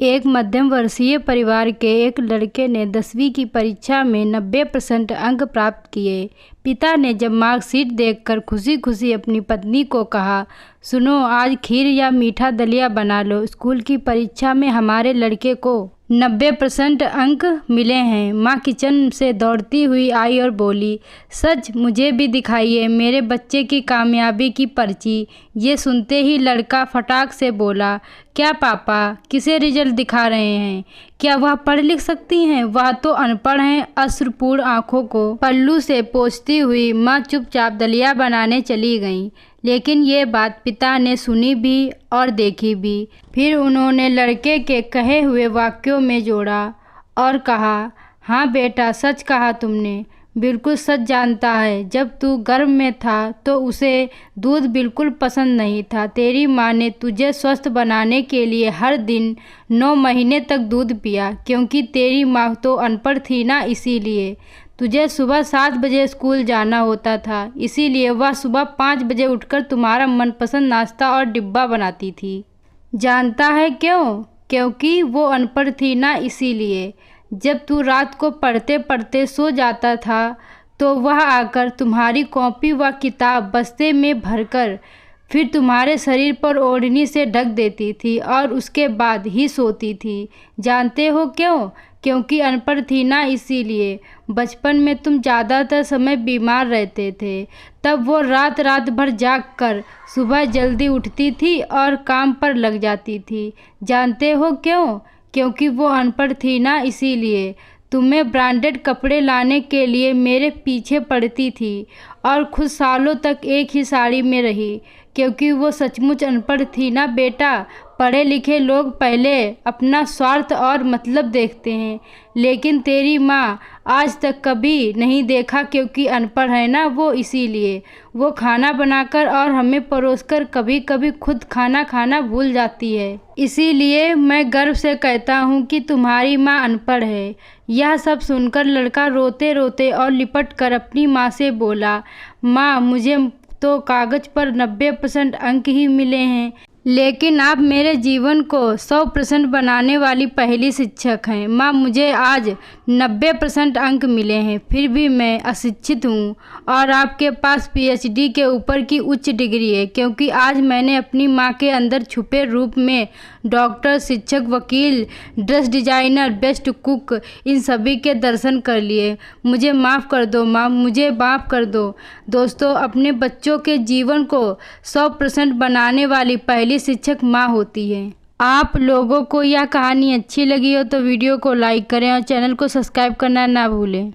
एक मध्यम वर्गीय परिवार के एक लड़के ने 10वीं की परीक्षा में 90% अंक प्राप्त किए। पिता ने जब मार्कशीट देखकर खुशी खुशी अपनी पत्नी को कहा, सुनो, आज खीर या मीठा दलिया बना लो, स्कूल की परीक्षा में हमारे लड़के को 90% अंक मिले हैं। माँ किचन से दौड़ती हुई आई और बोली, सच, मुझे भी दिखाइए मेरे बच्चे की कामयाबी की पर्ची। ये सुनते ही लड़का फटाक से बोला, क्या पापा, किसे रिजल्ट दिखा रहे हैं? क्या वह पढ़ लिख सकती हैं? वह तो अनपढ़ हैं। अश्रुपूर्ण आंखों को पल्लू से पोंछती हुई माँ चुपचाप दलिया बनाने चली गईं। लेकिन ये बात पिता ने सुनी भी और देखी भी। फिर उन्होंने लड़के के कहे हुए वाक्यों में जोड़ा और कहा, हाँ बेटा, सच कहा तुमने, बिल्कुल सच। जानता है, जब तू गर्भ में था तो उसे दूध बिल्कुल पसंद नहीं था। तेरी माँ ने तुझे स्वस्थ बनाने के लिए हर दिन 9 महीने तक दूध पिया, क्योंकि तेरी माँ तो अनपढ़ थी ना, इसीलिए। तुझे सुबह 7 बजे स्कूल जाना होता था, इसीलिए वह सुबह 5 बजे उठकर तुम्हारा मनपसंद नाश्ता और डिब्बा बनाती थी। जानता है क्यों? क्योंकि वो अनपढ़ थी ना, इसीलिए। जब तू रात को पढ़ते पढ़ते सो जाता था तो वह आकर तुम्हारी कॉपी व किताब बस्ते में भरकर फिर तुम्हारे शरीर पर ओढ़नी से ढक देती थी और उसके बाद ही सोती थी। जानते हो क्यों? क्योंकि अनपढ़ थी ना, इसीलिए। बचपन में तुम ज़्यादातर समय बीमार रहते थे, तब वो रात रात भर जाग कर सुबह जल्दी उठती थी और काम पर लग जाती थी। जानते हो क्यों? क्योंकि वो अनपढ़ थी ना, इसीलिए। तुम्हें ब्रांडेड कपड़े लाने के लिए मेरे पीछे पड़ती थी और खुद सालों तक एक ही साड़ी में रही, क्योंकि वो सचमुच अनपढ़ थी ना बेटा। पढ़े लिखे लोग पहले अपना स्वार्थ और मतलब देखते हैं, लेकिन तेरी माँ आज तक कभी नहीं देखा, क्योंकि अनपढ़ है ना वो, इसीलिए। वो खाना बनाकर और हमें परोसकर कभी कभी खुद खाना खाना भूल जाती है। इसीलिए मैं गर्व से कहता हूँ कि तुम्हारी माँ अनपढ़ है। यह सब सुनकर लड़का रोते रोते और लिपट कर अपनी माँ से बोला, माँ, मुझे तो कागज़ पर 90% अंक ही मिले हैं, लेकिन आप मेरे जीवन को 100% बनाने वाली पहली शिक्षक हैं। माँ, मुझे आज 90% अंक मिले हैं, फिर भी मैं अशिक्षित हूँ और आपके पास PhD के ऊपर की उच्च डिग्री है, क्योंकि आज मैंने अपनी माँ के अंदर छुपे रूप में डॉक्टर, शिक्षक, वकील, ड्रेस डिजाइनर, बेस्ट कुक, इन सभी के दर्शन कर लिए। मुझे माफ़ कर दो माँ, मुझे माफ़ कर दो। दोस्तों, अपने बच्चों के जीवन को 100% बनाने वाली पहली शिक्षक माँ होती है। आप लोगों को यह कहानी अच्छी लगी हो तो वीडियो को लाइक करें और चैनल को सब्सक्राइब करना ना भूलें।